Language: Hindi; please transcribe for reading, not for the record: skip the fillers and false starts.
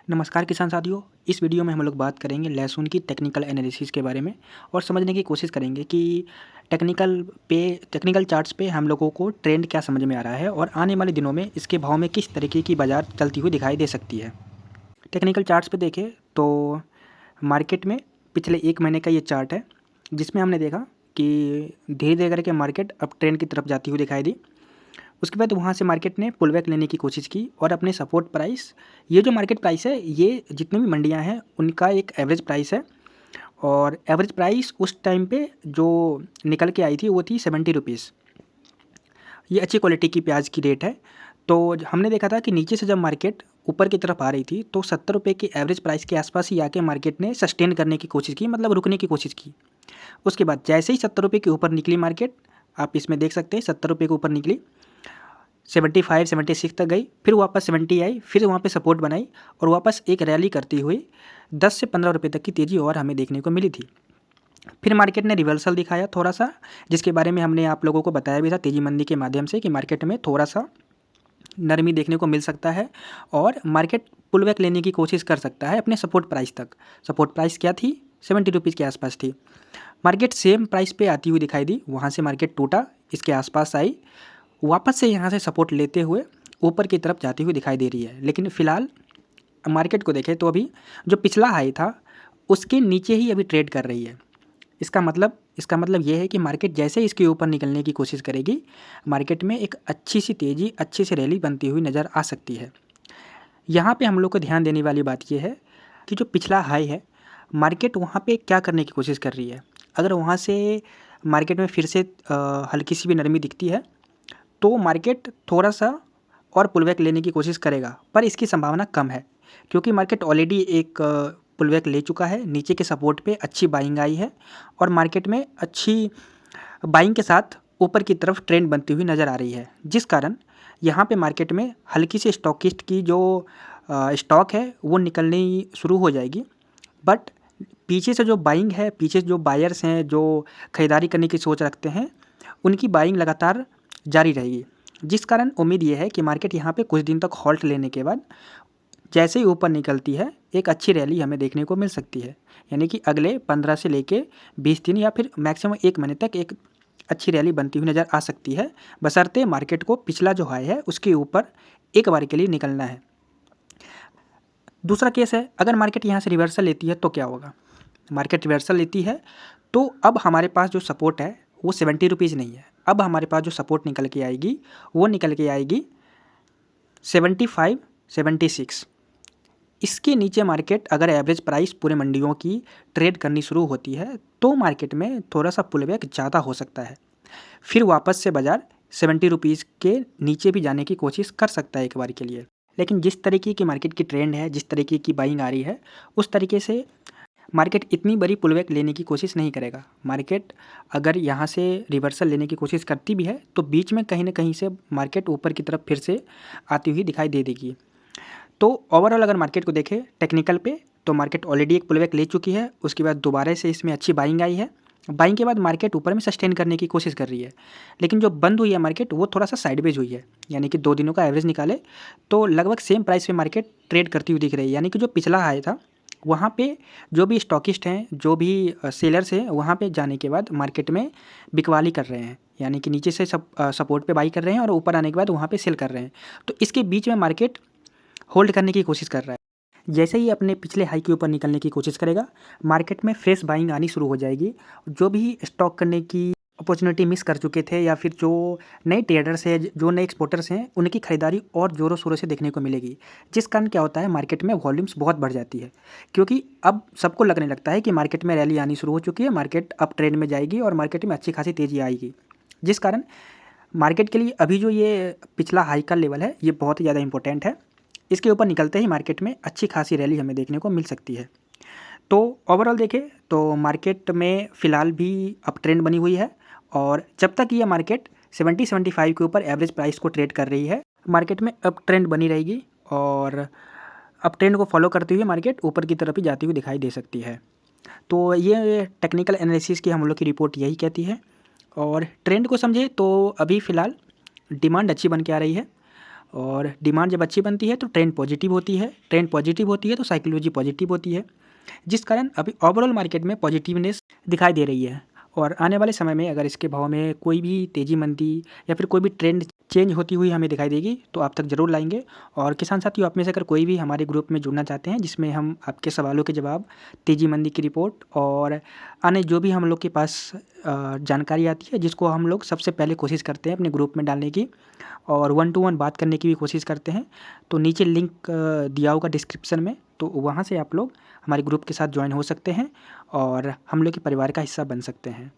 नमस्कार किसान साथियों। इस वीडियो में हम लोग बात करेंगे लहसुन की टेक्निकल एनालिसिस के बारे में और समझने की कोशिश करेंगे कि टेक्निकल चार्ट्स पे हम लोगों को ट्रेंड क्या समझ में आ रहा है और आने वाले दिनों में इसके भाव में किस तरीके की बाज़ार चलती हुई दिखाई दे सकती है। टेक्निकल चार्ट्स पे देखें तो मार्केट में पिछले 1 महीने का ये चार्ट है, जिसमें हमने देखा कि धीरे-धीरे करके मार्केट अब ट्रेंड की तरफ जाती हुई दिखाई दी। उसके बाद वहाँ से मार्केट ने पुल बैक लेने की कोशिश की और अपने सपोर्ट प्राइस, ये जो मार्केट प्राइस है, ये जितनी भी मंडियाँ हैं उनका एक एवरेज प्राइस है और एवरेज प्राइस उस टाइम पे जो निकल के आई थी वो थी 70 रुपीज़। ये अच्छी क्वालिटी की प्याज की रेट है। तो हमने देखा था कि नीचे से जब मार्केट ऊपर की तरफ आ रही थी तो 70 रुपये की एवरेज प्राइस के आसपास ही आके मार्केट ने सस्टेन करने की कोशिश की, मतलब रुकने की कोशिश की। उसके बाद जैसे ही 70 रुपये के ऊपर निकली मार्केट, आप इसमें देख सकते हैं 70 रुपये के ऊपर निकली, 75 76 तक गई, फिर वापस 70 आई, फिर वहाँ पे सपोर्ट बनाई और वापस एक रैली करती हुई 10 से 15 रुपये तक की तेज़ी और हमें देखने को मिली थी। फिर मार्केट ने रिवर्सल दिखाया थोड़ा सा, जिसके बारे में हमने आप लोगों को बताया भी था तेज़ी मंदी के माध्यम से कि मार्केट में थोड़ा सा नरमी देखने को मिल सकता है और मार्केट पुल बैक लेने की कोशिश कर सकता है अपने सपोर्ट प्राइस तक। सपोर्ट प्राइस क्या थी? 70 रुपीज़ के आसपास थी। मार्केट सेम प्राइस पे आती हुई दिखाई दी, वहाँ से मार्केट टूटा, इसके आसपास आई, वापस से यहाँ से सपोर्ट लेते हुए ऊपर की तरफ जाती हुई दिखाई दे रही है। लेकिन फ़िलहाल मार्केट को देखें तो अभी जो पिछला हाई था उसके नीचे ही अभी ट्रेड कर रही है। इसका मतलब ये है कि मार्केट जैसे ही इसके ऊपर निकलने की कोशिश करेगी, मार्केट में एक अच्छी सी तेज़ी, अच्छी सी रैली बनती हुई नज़र आ सकती है। यहाँ पे हम लोग को ध्यान देने वाली बात ये है कि जो पिछला हाई है, मार्केट वहाँ पे क्या करने की कोशिश कर रही है। अगर वहाँ से मार्केट में फिर से हल्की सी भी नरमी दिखती है तो मार्केट थोड़ा-सा और पुल बैक लेने की कोशिश करेगा, पर इसकी संभावना कम है क्योंकि मार्केट ऑलरेडी एक पुल बैक ले चुका है। नीचे के सपोर्ट पे अच्छी बाइंग आई है और मार्केट में अच्छी बाइंग के साथ ऊपर की तरफ ट्रेंड बनती हुई नज़र आ रही है, जिस कारण यहाँ पे मार्केट में हल्की सी स्टॉकिस्ट की जो स्टॉक है वो निकलनी शुरू हो जाएगी। बट पीछे से जो बाइंग है, पीछे जो बायर्स हैं, जो खरीदारी करने की सोच रखते हैं, उनकी बाइंग लगातार जारी रहेगी, जिस कारण उम्मीद ये है कि मार्केट यहाँ पे कुछ दिन तक हॉल्ट लेने के बाद जैसे ही ऊपर निकलती है एक अच्छी रैली हमें देखने को मिल सकती है। यानी कि अगले 15 से लेके 20 दिन या फिर मैक्सिमम 1 महीने तक एक अच्छी रैली बनती हुई नज़र आ सकती है, बशर्ते मार्केट को पिछला जो हाई है उसके ऊपर एक बार के लिए निकलना है। दूसरा केस है, अगर मार्केट यहाँ से रिवर्सल लेती है तो क्या होगा? मार्केट रिवर्सल लेती है तो अब हमारे पास जो सपोर्ट है वो 70 रुपीज़ नहीं है। अब हमारे पास जो सपोर्ट निकल के आएगी वो निकल के आएगी 75 76। इसके नीचे मार्केट अगर एवरेज प्राइस पूरे मंडियों की ट्रेड करनी शुरू होती है तो मार्केट में थोड़ा सा पुल बैक ज़्यादा हो सकता है। फिर वापस से बाज़ार 70 रुपीज़ के नीचे भी जाने की कोशिश कर सकता है एक बार के लिए। लेकिन जिस तरीके की मार्केट की ट्रेंड है, जिस तरीके की बाइंग आ रही है, उस तरीके से मार्केट इतनी बड़ी पुल बैक लेने की कोशिश नहीं करेगा। मार्केट अगर यहाँ से रिवर्सल लेने की कोशिश करती भी है तो बीच में कहीं न कहीं से मार्केट ऊपर की तरफ फिर से आती हुई दिखाई दे देगी। तो ओवरऑल अगर मार्केट को देखें टेक्निकल पे तो मार्केट ऑलरेडी एक पुल बैक ले चुकी है, उसके बाद दोबारा से इसमें अच्छी बाइंग आई है। बाइंग के बाद मार्केट ऊपर में सस्टेन करने की कोशिश कर रही है, लेकिन जो बंद हुई है मार्केट वो थोड़ा सा साइडवेज हुई है। यानी कि 2 दिनों का एवरेज निकाले तो लगभग सेम प्राइस पे मार्केट ट्रेड करती हुई दिख रही है। यानी कि जो पिछला हाई था वहाँ पे जो भी स्टॉकिस्ट हैं, जो भी सेलर्स हैं, वहाँ पे जाने के बाद मार्केट में बिकवाली कर रहे हैं। यानी कि नीचे से सपोर्ट पे बाई कर रहे हैं और ऊपर आने के बाद वहाँ पे सेल कर रहे हैं। तो इसके बीच में मार्केट होल्ड करने की कोशिश कर रहा है। जैसे ही अपने पिछले हाई के ऊपर निकलने की कोशिश करेगा, मार्केट में फ्रेश बाइंग आनी शुरू हो जाएगी। जो भी स्टॉक करने की अपॉर्चुनिटी मिस कर चुके थे या फिर जो नए ट्रेडर्स हैं, जो नए एक्सपोर्टर्स हैं, उनकी खरीदारी और ज़ोरों शोरों से देखने को मिलेगी। जिस कारण क्या होता है, मार्केट में वॉल्यूम्स बहुत बढ़ जाती है क्योंकि अब सबको लगने लगता है कि मार्केट में रैली आनी शुरू हो चुकी है, मार्केट अप ट्रेंड में जाएगी और मार्केट में अच्छी खासी तेज़ी आएगी। जिस कारण मार्केट के लिए अभी जो ये पिछला हाई का लेवल है ये बहुत ही ज़्यादा इंपॉर्टेंट है। इसके ऊपर निकलते ही मार्केट में अच्छी खासी रैली हमें देखने को मिल सकती है। तो ओवरऑल देखें तो मार्केट में फ़िलहाल भी अप ट्रेंड बनी हुई है और जब तक ये मार्केट 70-75 के ऊपर एवरेज प्राइस को ट्रेड कर रही है, मार्केट में अप ट्रेंड बनी रहेगी और अप ट्रेंड को फॉलो करते हुए मार्केट ऊपर की तरफ ही जाती हुई दिखाई दे सकती है। तो ये टेक्निकल एनालिसिस की हम लोग की रिपोर्ट यही कहती है। और ट्रेंड को समझे तो अभी फ़िलहाल डिमांड अच्छी बन के आ रही है और डिमांड जब अच्छी बनती है तो ट्रेंड पॉजिटिव होती है, ट्रेंड पॉजिटिव होती है तो साइकोलॉजी पॉजिटिव होती है, जिस कारण अभी ओवरऑल मार्केट में पॉजिटिवनेस दिखाई दे रही है। और आने वाले समय में अगर इसके भाव में कोई भी तेज़ी मंदी या फिर कोई भी ट्रेंड चेंज होती हुई हमें दिखाई देगी तो आप तक ज़रूर लाएंगे। और किसान साथियों, आप में से अगर कोई भी हमारे ग्रुप में जुड़ना चाहते हैं जिसमें हम आपके सवालों के जवाब, तेज़ी मंदी की रिपोर्ट और आने जो भी हम लोग के पास जानकारी आती है जिसको हम लोग सबसे पहले कोशिश करते हैं अपने ग्रुप में डालने की और 1 टू 1 बात करने की भी कोशिश करते हैं, तो नीचे लिंक दिया होगा डिस्क्रिप्शन में, तो वहाँ से आप लोग हमारे ग्रुप के साथ ज्वाइन हो सकते हैं और हम लोग के परिवार का हिस्सा बन सकते हैं।